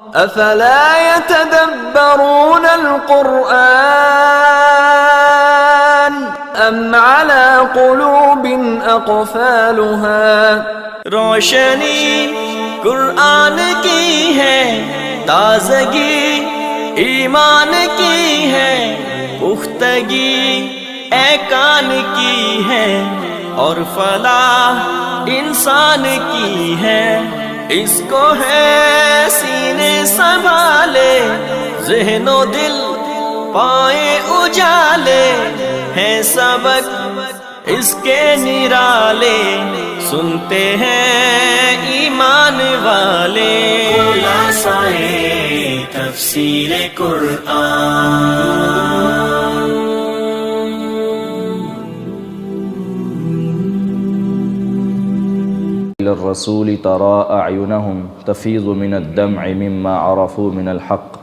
افلا يتدبرون القرآن ام على قلوب اقفالها؟ روشنی قرآن کی ہے، تازگی ایمان کی ہے، پختگی اے کان کی ہے، اور فلاح انسان کی ہے۔ اس کو ہے سینے سنبھالے، ذہن و دل پائیں اجالے، ہے سبق اس کے نرالے، سنتے ہیں ایمان والے۔ خلاصہ تفسیر قرآن۔ للرسول ترى أعينهم تفيض من الدمع مما عرفوا من الحق۔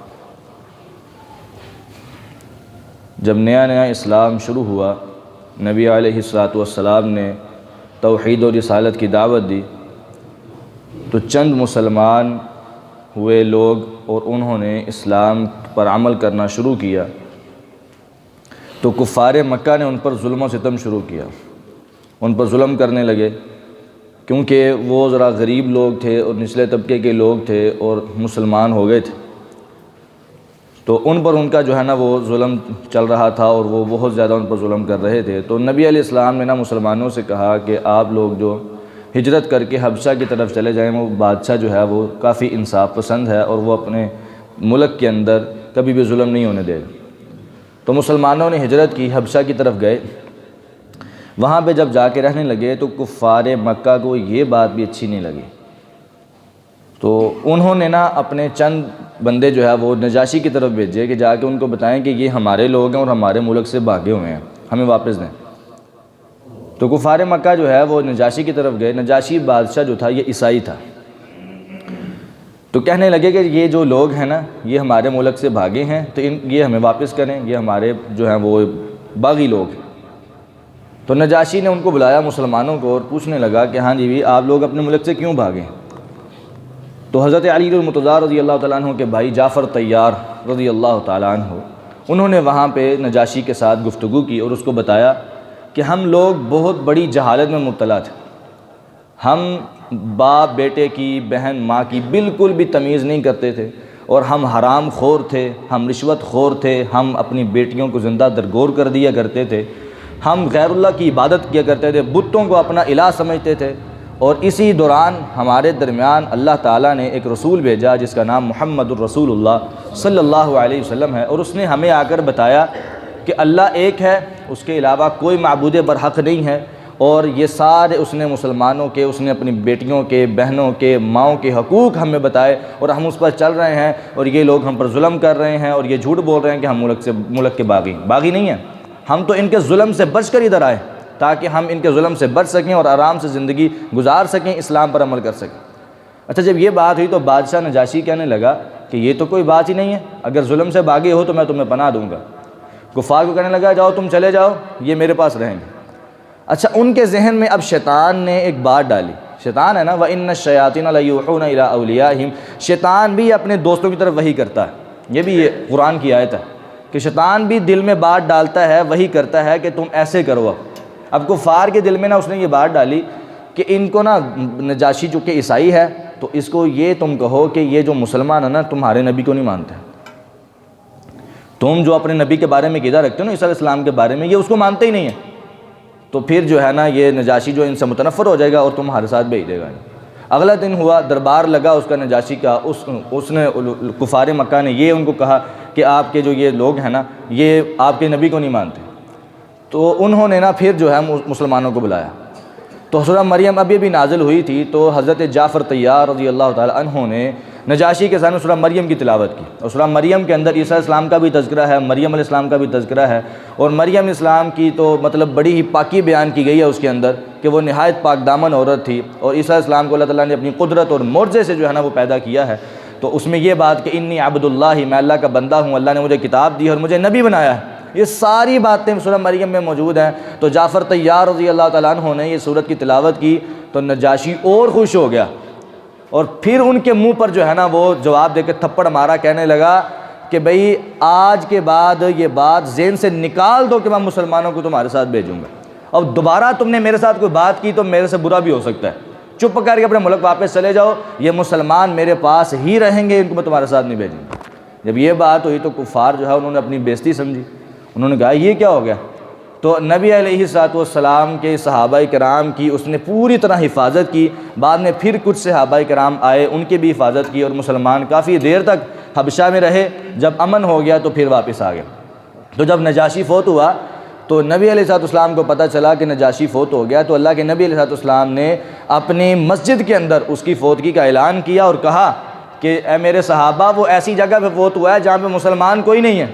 جب نیا نیا اسلام شروع ہوا، نبی علیہ الصلوۃ نے توحید و رسالت کی دعوت دی، تو چند مسلمان ہوئے لوگ اور انہوں نے اسلام پر عمل کرنا شروع کیا، تو کفار مکہ نے ان پر ظلم و ستم شروع کیا، ان پر ظلم کرنے لگے، کیونکہ وہ ذرا غریب لوگ تھے اور نچلے طبقے کے لوگ تھے اور مسلمان ہو گئے تھے، تو ان پر ان کا جو ہے نا وہ ظلم چل رہا تھا اور وہ بہت زیادہ ان پر ظلم کر رہے تھے۔ تو نبی علیہ السلام نے نا مسلمانوں سے کہا کہ آپ لوگ جو ہجرت کر کے حبشہ کی طرف چلے جائیں، وہ بادشاہ جو ہے وہ کافی انصاف پسند ہے اور وہ اپنے ملک کے اندر کبھی بھی ظلم نہیں ہونے دے گا۔ تو مسلمانوں نے ہجرت کی، حبشہ کی طرف گئے، وہاں پہ جب جا کے رہنے لگے تو کفار مکہ کو یہ بات بھی اچھی نہیں لگی، تو انہوں نے نا اپنے چند بندے جو ہے وہ نجاشی کی طرف بھیجے کہ جا کے ان کو بتائیں کہ یہ ہمارے لوگ ہیں اور ہمارے ملک سے بھاگے ہوئے ہیں، ہمیں واپس دیں۔ تو کفار مکہ جو ہے وہ نجاشی کی طرف گئے۔ نجاشی بادشاہ جو تھا یہ عیسائی تھا، تو کہنے لگے کہ یہ جو لوگ ہیں نا یہ ہمارے ملک سے بھاگے ہیں، تو یہ ہمیں واپس کریں، یہ ہمارے جو ہیں وہ باغی لوگ ہیں۔ تو نجاشی نے ان کو بلایا مسلمانوں کو اور پوچھنے لگا کہ ہاں جی آپ لوگ اپنے ملک سے کیوں بھاگے؟ تو حضرت علی المرتضیٰ رضی اللہ تعالیٰ عنہ کے بھائی جعفر طیار رضی اللہ تعالیٰ عنہ، انہوں نے وہاں پہ نجاشی کے ساتھ گفتگو کی اور اس کو بتایا کہ ہم لوگ بہت بڑی جہالت میں مبتلا تھے، ہم باپ بیٹے کی، بہن ماں کی بالکل بھی تمیز نہیں کرتے تھے، اور ہم حرام خور تھے، ہم رشوت خور تھے، ہم اپنی بیٹیوں کو زندہ درگور کر دیا کرتے تھے، ہم غیر اللہ کی عبادت کیا کرتے تھے، بتوں کو اپنا الہ سمجھتے تھے۔ اور اسی دوران ہمارے درمیان اللہ تعالیٰ نے ایک رسول بھیجا جس کا نام محمد الرسول اللہ صلی اللہ علیہ وسلم ہے، اور اس نے ہمیں آ کر بتایا کہ اللہ ایک ہے، اس کے علاوہ کوئی معبود برحق نہیں ہے، اور یہ سارے اس نے مسلمانوں کے، اس نے اپنی بیٹیوں کے، بہنوں کے، ماؤں کے حقوق ہمیں بتائے، اور ہم اس پر چل رہے ہیں، اور یہ لوگ ہم پر ظلم کر رہے ہیں اور یہ جھوٹ بول رہے ہیں کہ ہم ملک کے باغی نہیں ہیں۔ ہم تو ان کے ظلم سے بچ کر ادھر آئے تاکہ ہم ان کے ظلم سے بچ سکیں اور آرام سے زندگی گزار سکیں، اسلام پر عمل کر سکیں۔ اچھا جب یہ بات ہوئی تو بادشاہ نجاشی کہنے لگا کہ یہ تو کوئی بات ہی نہیں ہے، اگر ظلم سے بھاگے ہو تو میں تمہیں پناہ دوں گا۔ کفار کو کہنے لگا جاؤ تم چلے جاؤ، یہ میرے پاس رہیں گے۔ اچھا ان کے ذہن میں اب شیطان نے ایک بات ڈالی، شیطان ہے نا وَإِنَّ الشَّيَاطِينَ لَيُوحُونَ إِلَىٰ أَوْلِيَائِهِمْ، شیطان بھی اپنے دوستوں کی طرف وحی کرتا ہے، یہ بھی قرآن کی آیت ہے کہ شیطان بھی دل میں بات ڈالتا ہے، وحی کرتا ہے کہ تم ایسے کرو۔ اب کفار کے دل میں نا اس نے یہ بات ڈالی کہ ان کو نا نجاشی جو کہ عیسائی ہے، تو اس کو یہ تم کہو کہ یہ جو مسلمان ہے نا تمہارے نبی کو نہیں مانتے، تم جو اپنے نبی کے بارے میں عقیدہ رکھتے ہو نا عیسیٰ علیہ السلام کے بارے میں، یہ اس کو مانتے ہی نہیں ہیں، تو پھر جو ہے نا یہ نجاشی جو ان سے متنفر ہو جائے گا اور تمہارے ساتھ بھیج دے گا۔ اگلا دن ہوا، دربار لگا اس کا نجاشی کا، اس نے کفار مکہ نے یہ ان کو کہا کہ آپ کے جو یہ لوگ ہیں نا یہ آپ کے نبی کو نہیں مانتے، تو انہوں نے نا پھر جو ہے مسلمانوں کو بلایا۔ تو سورہ مریم ابھی بھی نازل ہوئی تھی، تو حضرت جعفر طیار رضی اللہ تعالی عنہ نے نجاشی کے سامنے سورہ مریم کی تلاوت کی، اور سورہ مریم کے اندر عیسیٰ علیہ السلام کا بھی تذکرہ ہے، مریم علیہ السلام کا بھی تذکرہ ہے، اور مریم اسلام کی تو مطلب بڑی ہی پاکی بیان کی گئی ہے اس کے اندر کہ وہ نہایت پاک دامن عورت تھی، اور عیسیٰ علیہ السلام کو اللہ تعالیٰ نے اپنی قدرت اور معجزے سے جو ہے نا وہ پیدا کیا ہے۔ تو اس میں یہ بات کہ انی عبد اللہ، میں اللہ کا بندہ ہوں، اللہ نے مجھے کتاب دی اور مجھے نبی بنایا ہے، یہ ساری باتیں سورہ مریم میں موجود ہیں۔ تو جعفر طیار رضی اللہ تعالیٰ عنہ نے یہ سورت کی تلاوت کی تو نجاشی اور خوش ہو گیا اور پھر ان کے منہ پر جو ہے نا وہ جواب دے کے تھپڑ مارا، کہنے لگا کہ بھئی آج کے بعد یہ بات ذہن سے نکال دو کہ میں مسلمانوں کو تمہارے ساتھ بھیجوں گا، اب دوبارہ تم نے میرے ساتھ کوئی بات کی تو میرے سے برا بھی ہو سکتا ہے، چپ کر کے اپنے ملک واپس چلے جاؤ، یہ مسلمان میرے پاس ہی رہیں گے، ان کو میں تمہارے ساتھ نہیں بھیجوں گا۔ جب یہ بات ہوئی تو کفار جو ہے انہوں نے اپنی بےزتی سمجھی، انہوں نے کہا یہ کیا ہو گیا؟ تو نبی علیہ السلام کے صحابہ کرام کی اس نے پوری طرح حفاظت کی، بعد میں پھر کچھ صحابہ کرام آئے، ان کی بھی حفاظت کی، اور مسلمان کافی دیر تک حبشہ میں رہے، جب امن ہو گیا تو پھر واپس آ گئے۔ تو جب نجاشی فوت ہوا تو نبی علیہ السلام کو پتہ چلا کہ نجاشی فوت ہو گیا، تو اللہ کے نبی علیہ السلام نے اپنی مسجد کے اندر اس کی فوتگی کا اعلان کیا اور کہا کہ اے میرے صحابہ، وہ ایسی جگہ پہ فوت ہوا ہے جہاں پہ مسلمان کوئی نہیں ہے،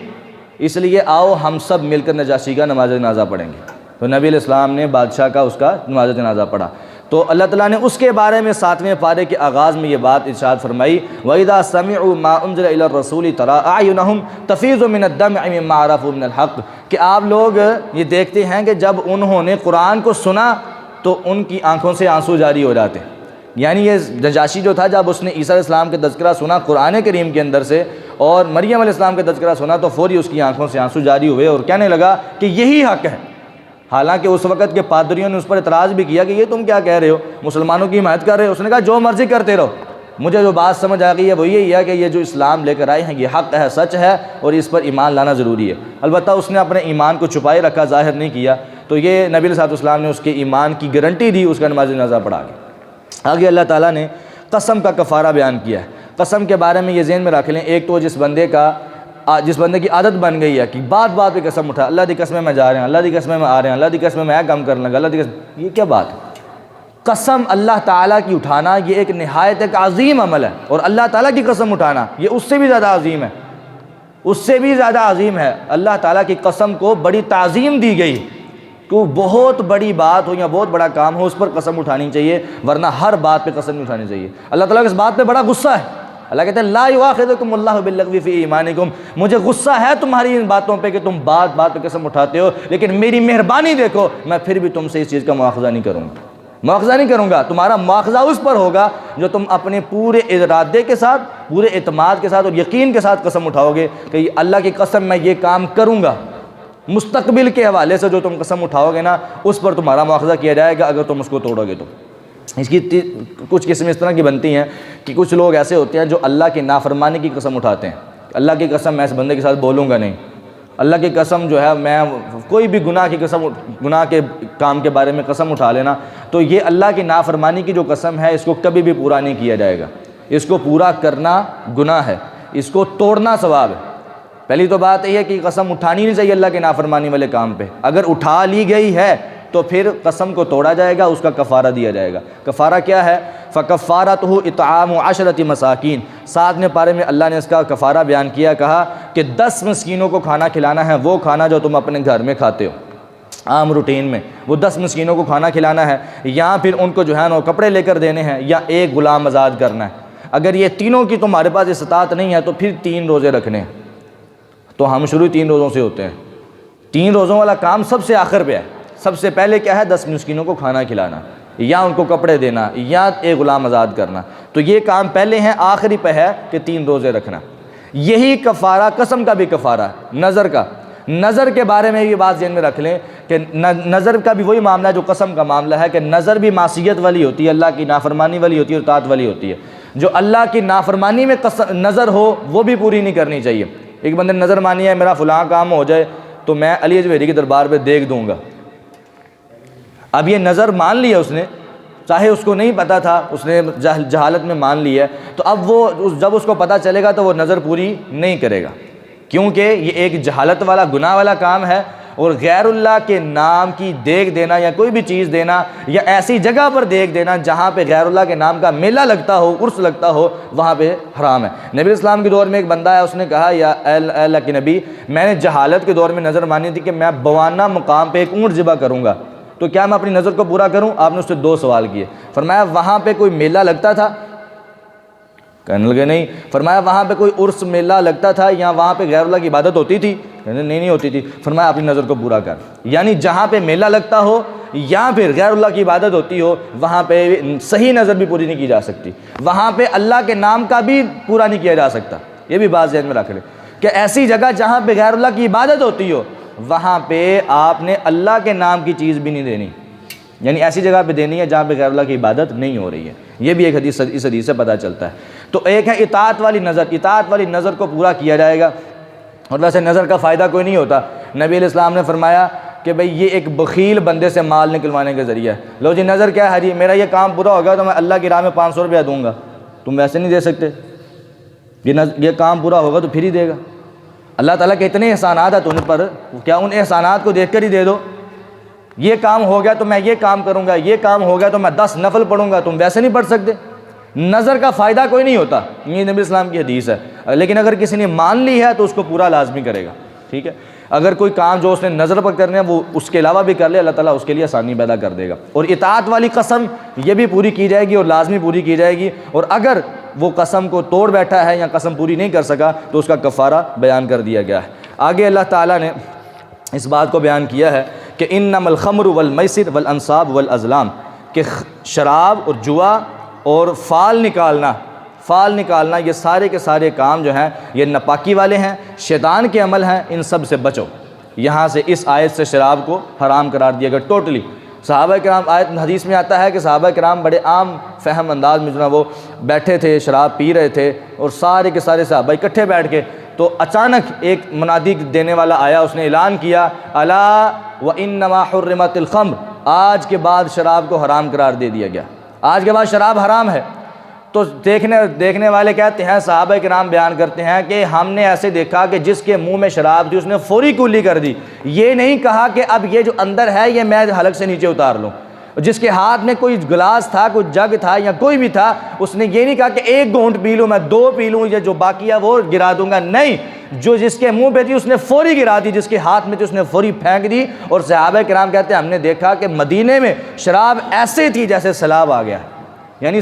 اس لیے آؤ ہم سب مل کر نجاشی کا نماز جنازہ پڑھیں گے۔ تو نبی علیہ السلام نے بادشاہ کا اس کا نماز جنازہ پڑھا۔ تو اللہ تعالیٰ نے اس کے بارے میں 7ویں پارے کے آغاز میں یہ بات ارشاد فرمائی، وَإِذَا سَمِعُوا مَا أُنزِلَ إِلَى الرَّسُولِ تَرَىٰ أَعْيُنَهُمْ تَفِيضُ مِنَ الدَّمْعِ مِمَّا عَرَفُوا مِنَ الْحَقِّ، کہ آپ لوگ یہ دیکھتے ہیں کہ جب انہوں نے قرآن کو سنا تو ان کی آنکھوں سے آنسو جاری ہو جاتے ہیں۔ یعنی یہ نجاشی جو تھا، جب اس نے عیسیٰ علیہ السلام کا تذکرہ سنا قرآن کریم کے اندر سے اور مریم علیہ السلام کا تذکرہ سنا تو فوری اس کی آنکھوں سے آنسو جاری ہوئے اور کہنے لگا کہ یہی حق ہے۔ حالانکہ اس وقت کے پادریوں نے اس پر اعتراض بھی کیا کہ یہ تم کیا کہہ رہے ہو، مسلمانوں کی حمایت کر رہے ہو۔ اس نے کہا جو مرضی کرتے رہو، مجھے جو بات سمجھ آ گئی ہے وہ یہی ہے کہ یہ جو اسلام لے کر آئے ہیں یہ حق ہے، سچ ہے، اور اس پر ایمان لانا ضروری ہے۔ البتہ اس نے اپنے ایمان کو چھپائے رکھا، ظاہر نہیں کیا، تو یہ نبی علیہ السلام نے اس کے ایمان کی گارنٹی دی، اس کا نماز جنازہ پڑھا کے۔ آگے اللہ تعالیٰ نے قسم کا کفارہ بیان کیا ہے۔ قسم کے بارے میں یہ ذہن میں رکھ لیں، ایک تو جس بندے کی عادت بن گئی ہے کہ بات بات پہ قسم اٹھا، اللہ دی قسم میں جا رہے ہیں، اللہ دی قسم میں آ رہے ہیں، اللہ دی قسم میں کام کرنے لگا، اللہ دی قسم، یہ کیا بات ہے؟ قسم اللہ تعالیٰ کی اٹھانا یہ ایک نہایت ایک عظیم عمل ہے، اور اللہ تعالیٰ کی قسم اٹھانا یہ اس سے بھی زیادہ عظیم ہے، اس سے بھی زیادہ عظیم ہے۔ اللہ تعالیٰ کی قسم کو بڑی تعظیم دی گئی کہ بہت بڑی بات ہو یا بہت بڑا کام ہو اس پر قسم اٹھانی چاہیے، ورنہ ہر بات پہ قسم نہیں اٹھانی چاہیے۔ اللہ تعالیٰ اس بات پہ بڑا غصہ ہے۔ اللہ کہتے ہیں لا یؤاخذکم اللہ باللغو فی ایمانکم، مجھے غصہ ہے تمہاری ان باتوں پہ کہ تم بات بات پہ قسم اٹھاتے ہو، لیکن میری مہربانی دیکھو، میں پھر بھی تم سے اس چیز کا مواخذہ نہیں کروں گا، مواخذہ نہیں کروں گا۔ تمہارا مواخذہ اس پر ہوگا جو تم اپنے پورے ارادے کے ساتھ، پورے اعتماد کے ساتھ اور یقین کے ساتھ قسم اٹھاؤ گے کہ اللہ کی قسم میں یہ کام کروں گا۔ مستقبل کے حوالے سے جو تم قسم اٹھاؤ گے نا اس پر تمہارا مواخذہ کیا جائے گا اگر تم اس کو توڑو گے تو۔ اس کی کچھ قسمیں اس طرح کی بنتی ہیں کہ کچھ لوگ ایسے ہوتے ہیں جو اللہ کی نافرمانی کی قسم اٹھاتے ہیں، اللہ کی قسم میں اس بندے کے ساتھ بولوں گا نہیں، اللہ کی قسم جو ہے میں کوئی بھی گناہ کی قسم، گناہ کے کام کے بارے میں قسم اٹھا لینا، تو یہ اللہ کی نافرمانی کی جو قسم ہے اس کو کبھی بھی پورا نہیں کیا جائے گا۔ اس کو پورا کرنا گناہ ہے، اس کو توڑنا ثواب ہے۔ پہلی تو بات یہ ہے کہ قسم اٹھانی نہیں چاہیے اللہ کے نافرمانی والے کام پہ، اگر اٹھا لی گئی ہے تو پھر قسم کو توڑا جائے گا، اس کا کفارہ دیا جائے گا۔ کفارہ کیا ہے؟ فَكَفَّارَتُهُ اِطْعَامُ عَشْرَةِ مساکین، 7ویں پارے میں اللہ نے اس کا کفارہ بیان کیا، کہا کہ 10 مسکینوں کو کھانا کھلانا ہے، وہ کھانا جو تم اپنے گھر میں کھاتے ہو عام روٹین میں، وہ 10 مسکینوں کو کھانا کھلانا ہے، یا پھر ان کو جو ہے نا کپڑے لے کر دینے ہیں، یا ایک غلام آزاد کرنا ہے۔ اگر یہ تینوں کی تمہارے پاس استطاعت نہیں ہے تو پھر 3 روزے رکھنے ہیں۔ تو ہم شروع 3 روزوں سے ہوتے ہیں، 3 روزوں والا کام سب سے آخر پہ ہے۔ سب سے پہلے کیا ہے؟ 10 مسکینوں کو کھانا کھلانا، یا ان کو کپڑے دینا، یا ایک غلام آزاد کرنا۔ تو یہ کام پہلے ہیں، آخری پہ ہے کہ 3 روزے رکھنا۔ یہی کفارہ قسم کا بھی کفارہ ہے، نظر کا۔ نظر کے بارے میں یہ بات ذہن میں رکھ لیں کہ نظر کا بھی وہی معاملہ ہے جو قسم کا معاملہ ہے، کہ نظر بھی معصیت والی ہوتی ہے، اللہ کی نافرمانی والی ہوتی ہے اور اطاعت والی ہوتی ہے۔ جو اللہ کی نافرمانی میں نظر ہو وہ بھی پوری نہیں کرنی چاہیے۔ ایک بندے نے نظر مانی ہے میرا فلاں کام ہو جائے تو میں علی اجویری کے دربار پہ دیکھ دوں گا۔ اب یہ نظر مان لیا اس نے، چاہے اس کو نہیں پتہ تھا، اس نے جہالت میں مان لی ہے، تو اب وہ جب اس کو پتہ چلے گا تو وہ نظر پوری نہیں کرے گا، کیونکہ یہ ایک جہالت والا گناہ والا کام ہے، اور غیر اللہ کے نام کی دیکھ دینا یا کوئی بھی چیز دینا یا ایسی جگہ پر دیکھ دینا جہاں پہ غیر اللہ کے نام کا میلہ لگتا ہو، عرس لگتا ہو، وہاں پہ حرام ہے۔ نبی اسلام کے دور میں ایک بندہ ہے، اس نے کہا یا اے اللہ کے نبی، میں نے جہالت کے دور میں نظر مانی تھی کہ میں بوانہ مقام پہ ایک اونٹ ذبح کروں گا، تو کیا میں اپنی نظر کو پورا کروں؟ آپ نے اس سے 2 سوال کیے۔ فرمایا وہاں پہ کوئی میلہ لگتا تھا؟ کہنے لگے نہیں. فرمایا وہاں پہ کوئی عرس میلہ لگتا تھا یا وہاں پہ غیر اللہ کی عبادت ہوتی تھی؟ کہنے نہیں ہوتی تھی. فرمایا اپنی نظر کو پورا کر. یعنی جہاں پہ میلہ لگتا ہو یا پھر غیر اللہ کی عبادت ہوتی ہو وہاں پہ صحیح نظر بھی پوری نہیں کی جا سکتی, وہاں پہ اللہ کے نام کا بھی پورا نہیں کیا جا سکتا. یہ بھی بات ذہن میں رکھ لیں کہ ایسی جگہ جہاں پہ غیر اللہ کی عبادت ہوتی ہو وہاں پہ آپ نے اللہ کے نام کی چیز بھی نہیں دینی, یعنی ایسی جگہ پہ دینی ہے جہاں پہ غیر اللہ کی عبادت نہیں ہو رہی ہے. یہ بھی ایک حدیث اس حدیث سے پتہ چلتا ہے. تو ایک ہے اطاعت والی نظر, اطاعت والی نظر کو پورا کیا جائے گا. اور ویسے نظر کا فائدہ کوئی نہیں ہوتا. نبی علیہ السلام نے فرمایا کہ بھئی یہ ایک بخیل بندے سے مال نکلوانے کا ذریعہ ہے. لو جی نظر کیا ہے جی, میرا یہ کام پورا ہوگا تو میں اللہ کی راہ میں 500 روپیہ دوں گا. تم ویسے نہیں دے سکتے, یہ کام پورا ہوگا تو پھر ہی دے گا. اللہ تعالیٰ کے اتنے احسانات ہیں تم پر, کیا ان احسانات کو دیکھ کر ہی دے دو؟ یہ کام ہو گیا تو میں یہ کام کروں گا, یہ کام ہو گیا تو میں 10 نفل پڑھوں گا. تم ویسے نہیں پڑھ سکتے. نظر کا فائدہ کوئی نہیں ہوتا, یہ نبی اسلام کی حدیث ہے. لیکن اگر کسی نے مان لی ہے تو اس کو پورا لازمی کرے گا. ٹھیک ہے, اگر کوئی کام جو اس نے نظر پر کرنے ہے وہ اس کے علاوہ بھی کر لے, اللہ تعالیٰ اس کے لیے آسانی پیدا کر دے گا. اور اطاعت والی قسم یہ بھی پوری کی جائے گی اور لازمی پوری کی جائے گی. اور اگر وہ قسم کو توڑ بیٹھا ہے یا قسم پوری نہیں کر سکا تو اس کا کفارہ بیان کر دیا گیا ہے. آگے اللہ تعالیٰ نے اس بات کو بیان کیا ہے کہ انما الخمر والمیسر والانصاب والازلام, کہ شراب اور جوا اور فال نکالنا یہ سارے کے سارے کام جو ہیں یہ ناپاکی والے ہیں, شیطان کے عمل ہیں, ان سب سے بچو. یہاں سے اس آیت سے شراب کو حرام قرار دیا گیا ٹوٹلی. صحابہ کرام, آیت حدیث میں آتا ہے کہ صحابہ کرام بڑے عام فہم انداز میں جو ہے وہ بیٹھے تھے, شراب پی رہے تھے, اور سارے کے سارے صحابہ اکٹھے بیٹھ کے, تو اچانک ایک منادی دینے والا آیا, اس نے اعلان کیا الا وانما حرمت الخمر, آج کے بعد شراب کو حرام قرار دے دیا گیا, آج کے بعد شراب حرام ہے. تو دیکھنے والے کہتے ہیں, صحابہ کرام بیان کرتے ہیں کہ ہم نے ایسے دیکھا کہ جس کے منہ میں شراب تھی اس نے فوری کولی کر دی. یہ نہیں کہا کہ اب یہ جو اندر ہے یہ میں حلق سے نیچے اتار لوں. جس کے ہاتھ میں کوئی گلاس تھا, کوئی جگ تھا یا کوئی بھی تھا, اس نے یہ نہیں کہا کہ 1 گھونٹ پی لوں, میں 2 پی لوں, یا جو باقی ہے وہ گرا دوں گا. نہیں, جو جس کے منہ پہ تھی اس نے فوری گرا دی, جس کے ہاتھ میں تھی اس نے فوری پھینک دی. اور صحابہ کرام کہتے ہیں ہم نے دیکھا کہ مدینے میں شراب ایسے تھی جیسے سیلاب آ گیا. یعنی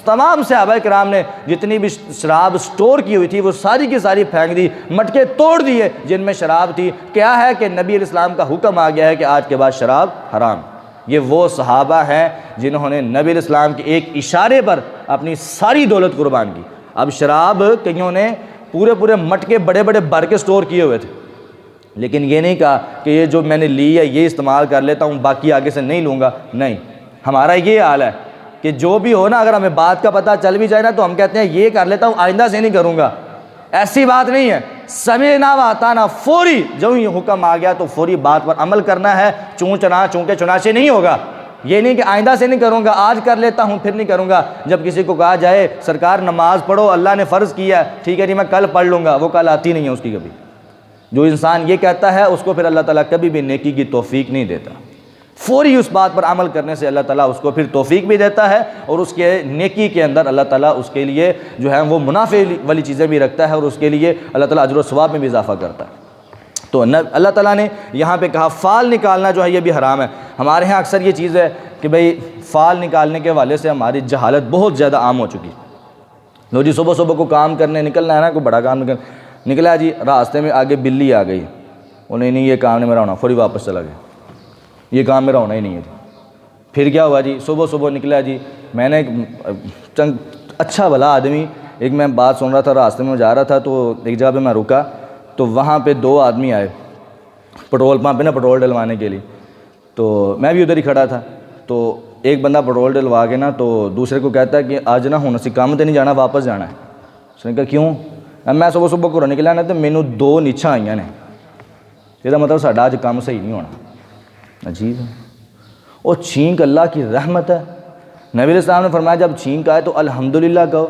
تمام صحابہ کرام نے جتنی بھی شراب سٹور کی ہوئی تھی وہ ساری کی ساری پھینک دی, مٹکے توڑ دیے جن میں شراب تھی. کیا ہے کہ نبی علیہ السلام کا حکم آ گیا ہے کہ آج کے بعد شراب حرام. یہ وہ صحابہ ہیں جنہوں نے نبی علیہ السلام کے ایک اشارے پر اپنی ساری دولت قربان کی. اب شراب کئیوں نے پورے مٹکے بڑے بڑے بھر کے سٹور کیے ہوئے تھے, لیکن یہ نہیں کہا کہ یہ جو میں نے لی ہے یہ استعمال کر لیتا ہوں, باقی آگے سے نہیں لوں گا. نہیں, ہمارا یہ حال ہے کہ جو بھی ہو نا, اگر ہمیں بات کا پتہ چل بھی جائے نا تو ہم کہتے ہیں یہ کر لیتا ہوں, آئندہ سے نہیں کروں گا. ایسی بات نہیں ہے. سمعنا واطعنا, فوری جو ہی حکم آ گیا تو فوری بات پر عمل کرنا ہے. چونکہ چنانچہ نہیں ہوگا. یہ نہیں کہ آئندہ سے نہیں کروں گا, آج کر لیتا ہوں پھر نہیں کروں گا. جب کسی کو کہا جائے سرکار نماز پڑھو, اللہ نے فرض کیا ہے, ٹھیک ہے جی میں کل پڑھ لوں گا, وہ کل آتی نہیں ہے اس کی کبھی. جو انسان یہ کہتا ہے اس کو پھر اللہ تعالیٰ کبھی بھی نیکی کی توفیق نہیں دیتا. فوری اس بات پر عمل کرنے سے اللہ تعالیٰ اس کو پھر توفیق بھی دیتا ہے, اور اس کے نیکی کے اندر اللہ تعالیٰ اس کے لیے جو ہے وہ منافع والی چیزیں بھی رکھتا ہے, اور اس کے لیے اللہ تعالیٰ اجر و ثواب میں بھی اضافہ کرتا ہے. تو اللہ تعالیٰ نے یہاں پہ کہا فال نکالنا جو ہے یہ بھی حرام ہے. ہمارے ہاں اکثر یہ چیز ہے کہ بھئی فال نکالنے کے حوالے سے ہماری جہالت بہت زیادہ عام ہو چکی. لو جی صبح کو کام کرنے نکلنا ہے نا, کوئی بڑا کام نکلا جی, راستے میں آگے بلی آ گئی, انہیں نہیں یہ کام نہیں میرا ہونا, فوری واپس چلا گیا, یہ کام میرا ہونا ہی نہیں ہے. پھر کیا ہوا جی, صبح نکلا جی, میں نے چند اچھا بھلا آدمی, ایک میں بات سن رہا تھا, راستے میں جا رہا تھا تو ایک جگہ پہ میں رکا, تو وہاں پہ 2 آدمی آئے پٹرول پمپ پہ نا پٹرول ڈلوانے کے لیے. تو میں بھی ادھر ہی کھڑا تھا, تو ایک بندہ پٹرول ڈلوا کے نا تو دوسرے کو کہتا ہے کہ آج نا ہونا سی کام تے نہیں جانا, واپس جانا ہے. اس نے کہا کیوں؟ میں صبح کو نکلا نا تو مینوں 2 نیچھاں آئیاں نے, یہ مطلب ساڈا اج کام صحیح نہیں ہونا. عجیب ہے. اور چھینک اللہ کی رحمت ہے. نبی علیہ السلام نے فرمایا جب چھینک آئے تو الحمدللہ کہو,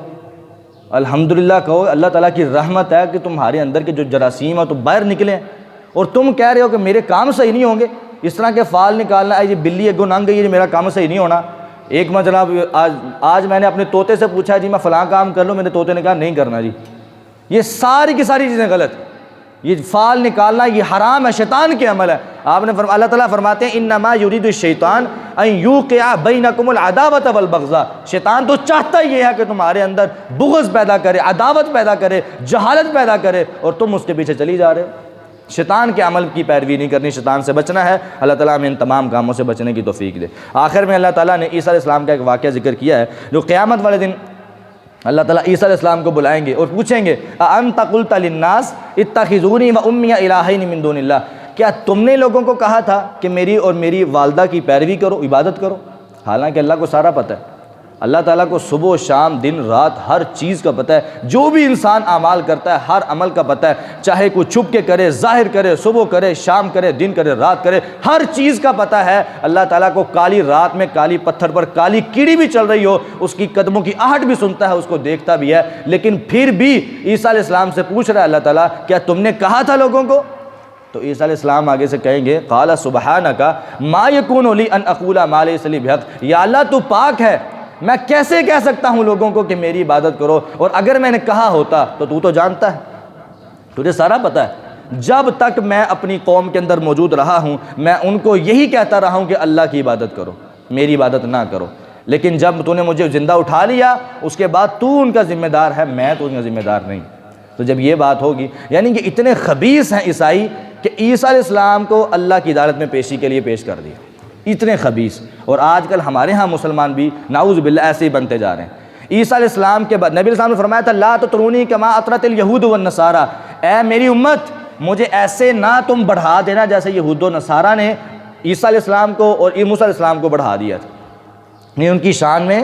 الحمدللہ کہو. اللہ تعالیٰ کی رحمت ہے کہ تمہارے اندر کے جو جراثیم ہیں تو باہر نکلے ہیں, اور تم کہہ رہے ہو کہ میرے کام صحیح نہیں ہوں گے. اس طرح کے فال نکالنا ہے, یہ بلی اگوں لنگ گئی ہے, میرا کام صحیح نہیں ہونا. ایک میں جناب آج میں نے اپنے طوطے سے پوچھا جی میں فلاں کام کر لوں, میرے طوطے نے کہا نہیں کرنا جی. یہ ساری کی ساری چیزیں غلط. یہ فال نکالنا یہ حرام ہے، شیطان کے عمل ہے۔ آپ نے اللہ تعالیٰ فرماتے ہیں انما یرید الشیطان ان یوقع بینکم العداوۃ والبغضاء، شیطان تو چاہتا ہی یہ ہے کہ تمہارے اندر بغض پیدا کرے، عداوت پیدا کرے، جہالت پیدا کرے، اور تم اس کے پیچھے چلی جا رہے ہو۔ شیطان کے عمل کی پیروی نہیں کرنی، شیطان سے بچنا ہے۔ اللہ تعالیٰ ہمیں ان تمام کاموں سے بچنے کی توفیق دے۔ آخر میں اللہ تعالیٰ نے عیسیٰ علیہ السلام کا ایک واقعہ ذکر کیا ہے، جو قیامت والے دن اللہ تعالیٰ عیسیٰ علیہ السلام کو بلائیں گے اور پوچھیں گے اَأَنْتَ قُلْتَ لِلنَّاسِ اتَّخِذُونِي وَأُمِّيَ إِلَٰهَيْنِ مِن دُونِ اللَّهِ، کیا تم نے لوگوں کو کہا تھا کہ میری اور میری والدہ کی پیروی کرو، عبادت کرو؟ حالانکہ اللہ کو سارا پتہ ہے، اللہ تعالیٰ کو صبح و شام دن رات ہر چیز کا پتہ ہے، جو بھی انسان اعمال کرتا ہے ہر عمل کا پتہ ہے، چاہے کوئی چھپ کے کرے، ظاہر کرے، صبح کرے، شام کرے، دن کرے، رات کرے، ہر چیز کا پتہ ہے۔ اللہ تعالیٰ کو کالی رات میں کالی پتھر پر کالی کیڑی بھی چل رہی ہو، اس کی قدموں کی آہٹ بھی سنتا ہے، اس کو دیکھتا بھی ہے، لیکن پھر بھی عیسیٰ علیہ السلام سے پوچھ رہا ہے اللہ تعالیٰ کیا تم نے کہا تھا لوگوں کو؟ تو عیسیٰ علیہ السلام آگے سے کہیں گے قال سبحانک ما یکون لی ان اقول ما لیس لی بحق، یا اللہ تو پاک ہے، میں کیسے کہہ سکتا ہوں لوگوں کو کہ میری عبادت کرو، اور اگر میں نے کہا ہوتا تو جانتا ہے، تجھے سارا پتہ ہے۔ جب تک میں اپنی قوم کے اندر موجود رہا ہوں میں ان کو یہی کہتا رہا ہوں کہ اللہ کی عبادت کرو، میری عبادت نہ کرو، لیکن جب تو نے مجھے زندہ اٹھا لیا اس کے بعد تو ان کا ذمہ دار ہے، میں تو ان کا ذمہ دار نہیں۔ تو جب یہ بات ہوگی، یعنی کہ اتنے خبیث ہیں عیسائی کہ عیسیٰ علیہ السلام کو اللہ کی عدالت میں پیشی کے لیے پیش کر دیا، اتنے خبیث۔ اور آج کل ہمارے ہاں مسلمان بھی نعوذ باللہ ایسے ہی بنتے جا رہے ہیں۔ عیسیٰ علیہ السلام کے بعد نبی علیہ السلام نے فرمایا تھا لا تطرونی کما اطرت الیہود والنصارى، اے میری امت مجھے ایسے نہ تم بڑھا دینا جیسے یہود و نصارہ نے عیسیٰ علیہ السلام کو اور موسیٰ علیہ السلام کو بڑھا دیا تھا، نہیں ان کی شان میں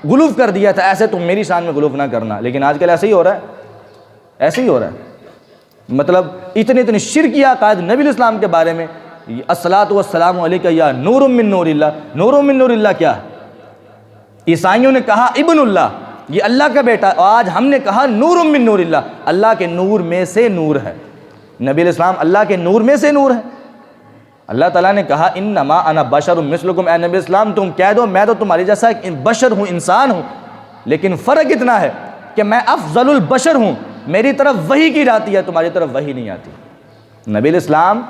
غلو کر دیا تھا، ایسے تم میری شان میں غلو نہ کرنا۔ لیکن آج کل ایسے ہی ہو رہا ہے، ایسے ہی ہو رہا ہے، مطلب اتنے شرکی عقائد نبی علیہ السلام کے بارے میں، الصلاۃ والسلام علیک یا نور من نور اللہ، نور من نور اللہ کیا ہے؟ عیسائیوں نے کہا ابن اللہ، یہ اللہ کا بیٹا، آج ہم نے کہا نور من نور اللہ، اللہ کے نور میں سے نور ہے، نبی علیہ السلام اللہ کے نور میں سے نور ہے۔ اللہ تعالیٰ نے کہا انما انا بشر مثلکم، اے نبی اسلام تم کہہ دو میں تو تمہاری جیسا ایک بشر ہوں، انسان ہوں، لیکن فرق اتنا ہے کہ میں افضل البشر ہوں، میری طرف وحی کی جاتی ہے، تمہاری طرف وحی نہیں آتی۔ نبی علیہ السلام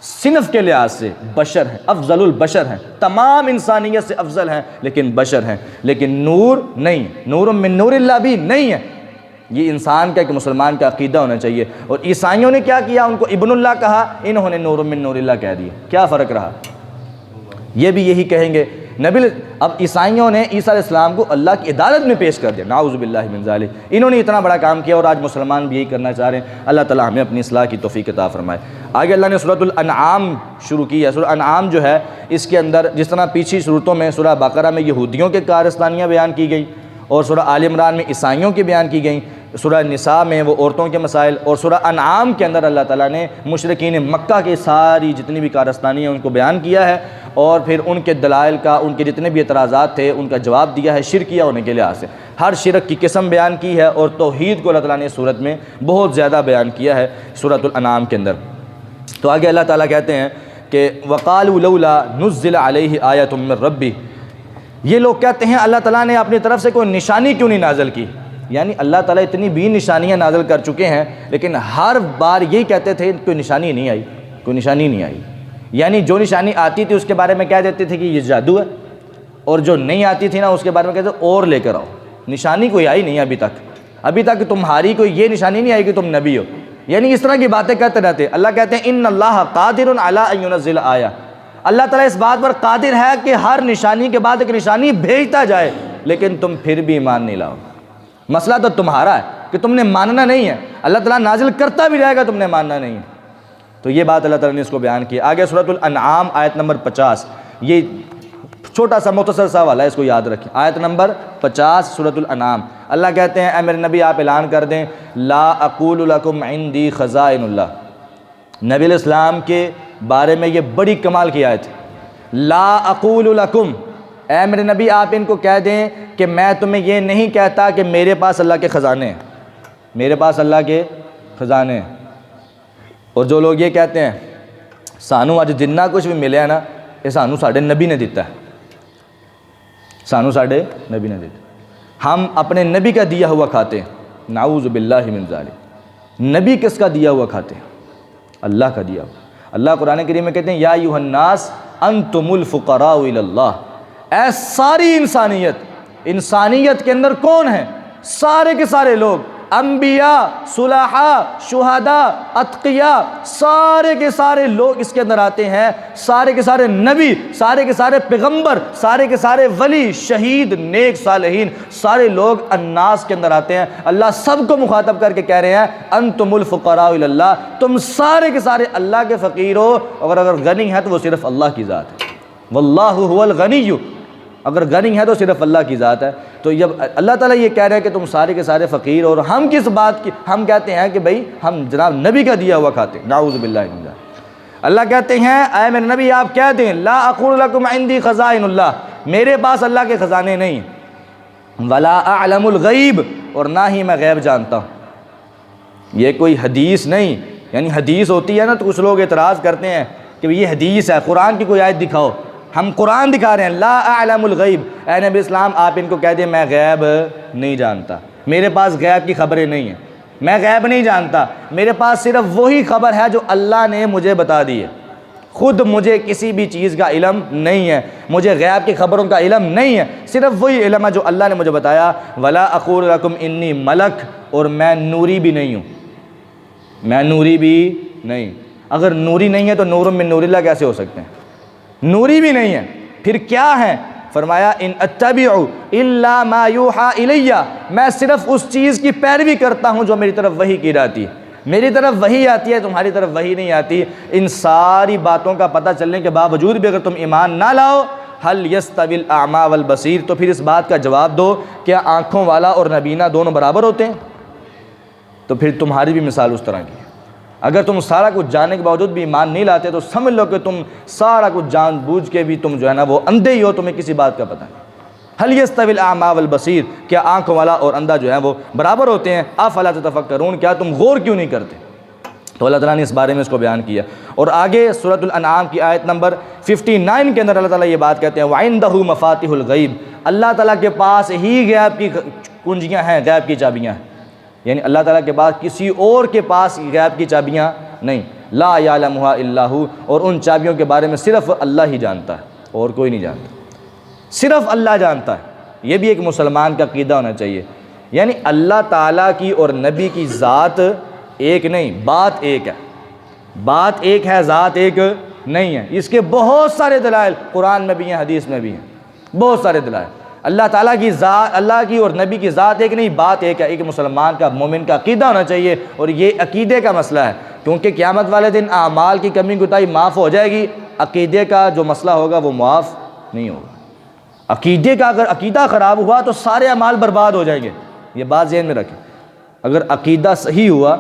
صنف کے لحاظ سے بشر ہیں، افضل البشر ہیں، تمام انسانیت سے افضل ہیں، لیکن بشر ہیں، لیکن نور نہیں، نور من نور اللہ بھی نہیں ہے۔ یہ انسان کا، ایک مسلمان کا عقیدہ ہونا چاہیے۔ اور عیسائیوں نے کیا کیا؟ ان کو ابن اللہ کہا، انہوں نے نور من نور اللہ کہہ دیا، کیا فرق رہا؟ یہ بھی یہی کہیں گے نبی۔ اب عیسائیوں نے عیسیٰ علیہ السلام کو اللہ کی عدالت میں پیش کر دیا، نعوذ باللہ من ذالک، انہوں نے اتنا بڑا کام کیا، اور آج مسلمان بھی یہی کرنا چاہ رہے ہیں۔ اللہ تعالیٰ ہمیں اپنی اصلاح کی توفیق عطا فرمائے۔ آگے اللہ نے سورۃ الانعام شروع کی ہے۔ سورۃ الانعام جو ہے اس کے اندر جس طرح پیچھے صورتوں میں سورہ بقرہ میں یہودیوں کے کارستانیاں بیان کی گئی، اور سورہ آل عمران میں عیسائیوں کی بیان کی گئیں، سورہ نساء میں وہ عورتوں کے مسائل، اور سورہ انعام کے اندر اللہ تعالیٰ نے مشرکین مکہ کے ساری جتنی بھی کارستانی ہیں ان کو بیان کیا ہے، اور پھر ان کے دلائل کا، ان کے جتنے بھی اعتراضات تھے ان کا جواب دیا ہے شرکیہ ہونے کے لحاظ سے، ہر شرک کی قسم بیان کی ہے، اور توحید کو اللہ تعالیٰ نے اس صورت میں بہت زیادہ بیان کیا ہے سورۃ الانعام کے اندر۔ تو آگے اللہ تعالیٰ کہتے ہیں کہ وَقَالُوا لَوْلَا نُزِّلَ عَلَيْهِ آیَةٌ مِّن رَّبِّهِ، یہ لوگ کہتے ہیں اللہ تعالیٰ نے اپنی طرف سے کوئی نشانی کیوں نہیں نازل کی؟ یعنی اللہ تعالیٰ اتنی بھی نشانیاں نازل کر چکے ہیں، لیکن ہر بار یہی کہتے تھے کوئی نشانی نہیں آئی، کوئی نشانی نہیں آئی۔ یعنی جو نشانی آتی تھی اس کے بارے میں کہہ دیتے تھے کہ یہ جادو ہے، اور جو نہیں آتی تھی نا اس کے بارے میں کہتے اور لے کر آؤ، نشانی کوئی آئی نہیں ابھی تک تمہاری کوئی یہ نشانی نہیں آئی کہ تم نبی ہو، یعنی اس طرح کی باتیں کرتے رہتے۔ اللہ کہتے ہیں ان اللہ قادر علی ان ینزل آیہ، اللہ تعالیٰ اس بات پر قادر ہے کہ ہر نشانی کے بعد ایک نشانی بھیجتا جائے، لیکن تم پھر بھی ایمان نہیں لاؤ۔ مسئلہ تو تمہارا ہے کہ تم نے ماننا نہیں ہے، اللہ تعالیٰ نازل کرتا بھی رہے گا، تم نے ماننا نہیں ہے۔ تو یہ بات اللہ تعالیٰ نے اس کو بیان کی۔ آگے سورۃ الانعام آیت نمبر 50، یہ چھوٹا سا مختصر سا والا ہے، اس کو یاد رکھیں، آیت نمبر 50 سورۃ الانعام۔ اللہ کہتے ہیں اے میرے نبی آپ اعلان کر دیں لا اقول لکم عندی خزائن اللہ، نبی علیہ السلام کے بارے میں یہ بڑی کمال کی آیت ہے، لا اقول لکم، اے میرے نبی آپ ان کو کہہ دیں کہ میں تمہیں یہ نہیں کہتا کہ میرے پاس اللہ کے خزانے ہیں، میرے پاس اللہ کے خزانے ہیں۔ اور جو لوگ یہ کہتے ہیں سانو اج جنہ کچھ بھی ملیا نا یہ سانو ساڈے نبی نے دیتا ہے، سانو ساڈے نبی نے دیتا، ہم اپنے نبی کا دیا ہوا کھاتے ہیں، نعوذ باللہ من ذالک، نبی کس کا دیا ہوا کھاتے ہیں؟ اللہ کا دیا ہوا۔ اللہ قرآن کریم میں کہتے ہیں یا ایھا الناس انتم الفقراء الی اللہ، اے ساری انسانیت کے اندر کون ہیں؟ سارے کے سارے لوگ، انبیاء، صلحاء، شہداء، اتقیاء، سارے کے سارے لوگ اس کے اندر آتے ہیں، سارے کے سارے نبی، سارے کے سارے پیغمبر، سارے کے سارے ولی، شہید، نیک، صالحین، سارے لوگ الناس کے اندر آتے ہیں۔ اللہ سب کو مخاطب کر کے کہہ رہے ہیں انتم الفقراء الی اللہ، تم سارے کے سارے اللہ کے فقیر ہو، اور اگر غنی ہے تو وہ صرف اللہ کی ذات ہے، واللہ هو الغنی، اگر غنی ہے تو صرف اللہ کی ذات ہے۔ تو جب اللہ تعالیٰ یہ کہہ رہے ہیں کہ تم سارے کے سارے فقیر، اور ہم کس بات کی، ہم کہتے ہیں کہ بھئی ہم جناب نبی کا دیا ہوا کھاتے ہیں، نعوذ باللہ من ذلک۔ اللہ کہتے ہیں اے میرے نبی آپ کہہ دیں لا اقول لکم عندی خزائن اللہ، میرے پاس اللہ کے خزانے نہیں ہیں، ولا اعلم الغیب، اور نہ ہی میں غیب جانتا ہوں۔ یہ کوئی حدیث نہیں، یعنی حدیث ہوتی ہے نا تو کچھ لوگ اعتراض کرتے ہیں کہ یہ حدیث ہے، قرآن کی کوئی آیت دکھاؤ، ہم قرآن دکھا رہے ہیں لا اعلم الغیب۔ اے نبی اسلام آپ ان کو کہہ دیں میں غیب نہیں جانتا، میرے پاس غیب کی خبریں نہیں ہیں، میں غیب نہیں جانتا، میرے پاس صرف وہی خبر ہے جو اللہ نے مجھے بتا دی ہے، خود مجھے کسی بھی چیز کا علم نہیں ہے، مجھے غیب کی خبروں کا علم نہیں ہے، صرف وہی علم ہے جو اللہ نے مجھے بتایا۔ ولا اقول لکم انی ملک، اور میں نوری بھی نہیں ہوں، میں نوری بھی نہیں۔ اگر نوری نہیں ہے تو نور من نور اللہ کیسے ہو سکتے ہیں؟ نوری بھی نہیں ہے، پھر کیا ہے؟ فرمایا ان اتبع الا ما یوحى الی، میں صرف اس چیز کی پیروی کرتا ہوں جو میری طرف وحی کی جاتی ہے، میری طرف وحی آتی ہے، تمہاری طرف وحی نہیں آتی۔ ان ساری باتوں کا پتہ چلنے کے باوجود بھی اگر تم ایمان نہ لاؤ، هل يستوي الاعمى والبصير، تو پھر اس بات کا جواب دو کیا آنکھوں والا اور نبینا دونوں برابر ہوتے ہیں؟ تو پھر تمہاری بھی مثال اس طرح کی ہے۔ اگر تم سارا کچھ جاننے کے باوجود بھی ایمان نہیں لاتے تو سمجھ لو کہ تم سارا کچھ جان بوجھ کے بھی تم جو ہے نا وہ اندھے ہی ہو، تمہیں کسی بات کا پتہ نہیں۔ هل يستوي الاعمى والبصير، کیا آنکھوں والا اور اندھا جو ہے وہ برابر ہوتے ہیں؟ افلا تتفکرون، کیا تم غور کیوں نہیں کرتے؟ تو اللہ تعالیٰ نے اس بارے میں اس کو بیان کیا، اور آگے سورۃ الانعام کی آیت نمبر 59 کے اندر اللہ تعالیٰ یہ بات کہتے ہیں وَعِندَهُ مَفَاتِحُ الْغَيْبِ، اللہ تعالیٰ کے پاس ہی غیب کی کنجیاں ہیں، غیب کی چابیاں ہیں، یعنی اللہ تعالیٰ کے پاس کسی اور کے پاس غیب کی چابیاں نہیں، لا یعلمها الا هو، اور ان چابیوں کے بارے میں صرف اللہ ہی جانتا ہے اور کوئی نہیں جانتا، صرف اللہ جانتا ہے۔ یہ بھی ایک مسلمان کا عقیدہ ہونا چاہیے، یعنی اللہ تعالیٰ کی اور نبی کی ذات ایک نہیں، بات ایک ہے، بات ایک ہے، ذات ایک نہیں ہے۔ اس کے بہت سارے دلائل قرآن میں بھی ہیں، حدیث میں بھی ہیں، بہت سارے دلائل۔ اللہ تعالیٰ کی ذات، اللہ کی اور نبی کی ذات ایک نہیں، بات ایک ہے۔ ایک مسلمان کا، مومن کا عقیدہ ہونا چاہیے، اور یہ عقیدے کا مسئلہ ہے، کیونکہ قیامت والے دن اعمال کی کمی کوتاہی معاف ہو جائے گی، عقیدے کا جو مسئلہ ہوگا وہ معاف نہیں ہوگا۔ عقیدے کا اگر عقیدہ خراب ہوا تو سارے اعمال برباد ہو جائیں گے، یہ بات ذہن میں رکھیں۔ اگر عقیدہ صحیح ہوا،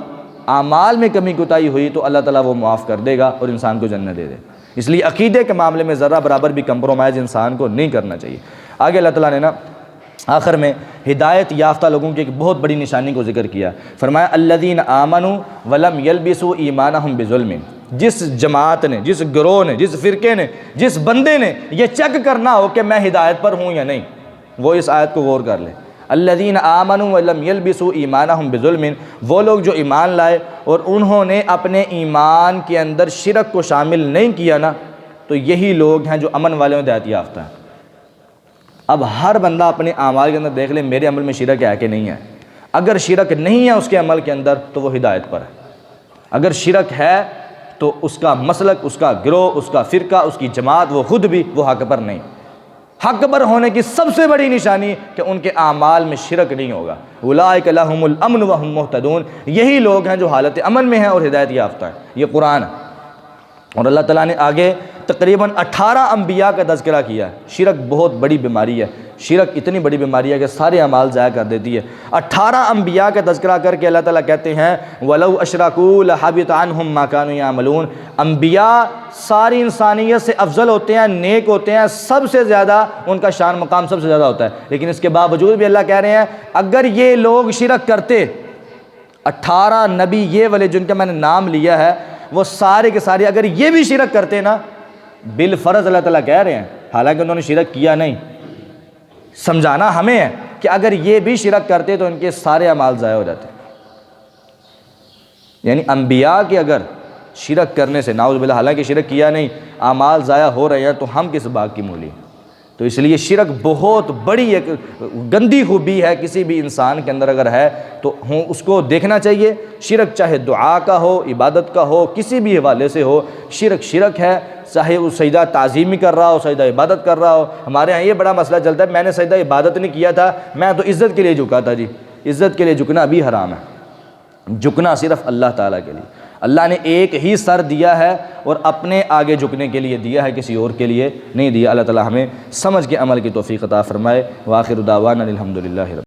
اعمال میں کمی کوتاہی ہوئی تو اللہ تعالیٰ وہ معاف کر دے گا اور انسان کو جنت دے دے گا۔ اس لیے عقیدے کے معاملے میں ذرہ برابر بھی کمپرومائز انسان کو نہیں کرنا چاہیے۔ آگے اللہ تعالیٰ نے نا آخر میں ہدایت یافتہ لوگوں کی ایک بہت بڑی نشانی کو ذکر کیا، فرمایا الذین آمنوا ولم یلبسوا ایمانہم بظلم، جس جماعت نے، جس گروہ نے، جس فرقے نے، جس بندے نے یہ چیک کرنا ہو کہ میں ہدایت پر ہوں یا نہیں، وہ اس آیت کو غور کر لے۔ الذین آمنوا ولم یلبسوا ایمانہم بظلم، وہ لوگ جو ایمان لائے اور انہوں نے اپنے ایمان کے اندر شرک کو شامل نہیں کیا نا، تو یہی لوگ ہیں جو امن والے میں ہدایت یافتہ ہیں۔ اب ہر بندہ اپنے اعمال کے اندر دیکھ لے میرے عمل میں شرک ہے کہ نہیں ہے۔ اگر شرک نہیں ہے اس کے عمل کے اندر تو وہ ہدایت پر ہے، اگر شرک ہے تو اس کا مسلک، اس کا گروہ، اس کا فرقہ، اس کی جماعت، وہ خود بھی وہ حق پر نہیں۔ حق پر ہونے کی سب سے بڑی نشانی کہ ان کے اعمال میں شرک نہیں ہوگا۔ اولئک لہم الامن وہم مہتدون، یہی لوگ ہیں جو حالت امن میں ہیں اور ہدایت یافتہ ہیں۔ یہ قرآن ہے، اور اللہ تعالیٰ نے آگے تقریباً 18 انبیاء کا تذکرہ کیا ہے۔ شرک بہت بڑی بیماری ہے، شرک اتنی بڑی بیماری ہے کہ سارے اعمال ضائع کر دیتی ہے۔ 18 انبیاء کا تذکرہ کر کے اللہ تعالیٰ کہتے ہیں وَلَوْ أَشْرَكُوا لَحَبِطَ عَنْهُمْ مَا كَانُوا يَعْمَلُونَ، انبیاء ساری انسانیت سے افضل ہوتے ہیں، نیک ہوتے ہیں، سب سے زیادہ ان کا شان مقام سب سے زیادہ ہوتا ہے، لیکن اس کے باوجود بھی اللہ کہہ رہے ہیں اگر یہ لوگ شرک کرتے، 18 نبی یہ والے جن کا میں نے نام لیا ہے وہ سارے کے سارے اگر یہ بھی شرک کرتے نا، بالفرض اللہ تعالیٰ کہہ رہے ہیں، حالانکہ انہوں نے شرک کیا نہیں، سمجھانا ہمیں ہے کہ اگر یہ بھی شرک کرتے تو ان کے سارے اعمال ضائع ہو جاتے۔ یعنی انبیاء کے اگر شرک کرنے سے، نعوذ باللہ، حالانکہ شرک کیا نہیں، اعمال ضائع ہو رہے ہیں تو ہم کس باغ کی مولی؟ تو اس لیے شرک بہت بڑی ایک گندی خوبی ہے، کسی بھی انسان کے اندر اگر ہے تو اس کو دیکھنا چاہیے۔ شرک چاہے دعا کا ہو، عبادت کا ہو، کسی بھی حوالے سے ہو، شرک شرک ہے، چاہے وہ سجدہ تعظیمی کر رہا ہو، سجدہ عبادت کر رہا ہو۔ ہمارے ہاں یہ بڑا مسئلہ چلتا ہے، میں نے سجدہ عبادت نہیں کیا تھا، میں تو عزت کے لیے جھکا تھا۔ جی عزت کے لیے جھکنا بھی حرام ہے، جھکنا صرف اللہ تعالیٰ کے لیے۔ اللہ نے ایک ہی سر دیا ہے اور اپنے آگے جھکنے کے لیے دیا ہے، کسی اور کے لیے نہیں دیا۔ اللہ تعالیٰ ہمیں سمجھ کے عمل کی توفیق عطا فرمائے۔ وآخر دعوانا الحمدللہ رب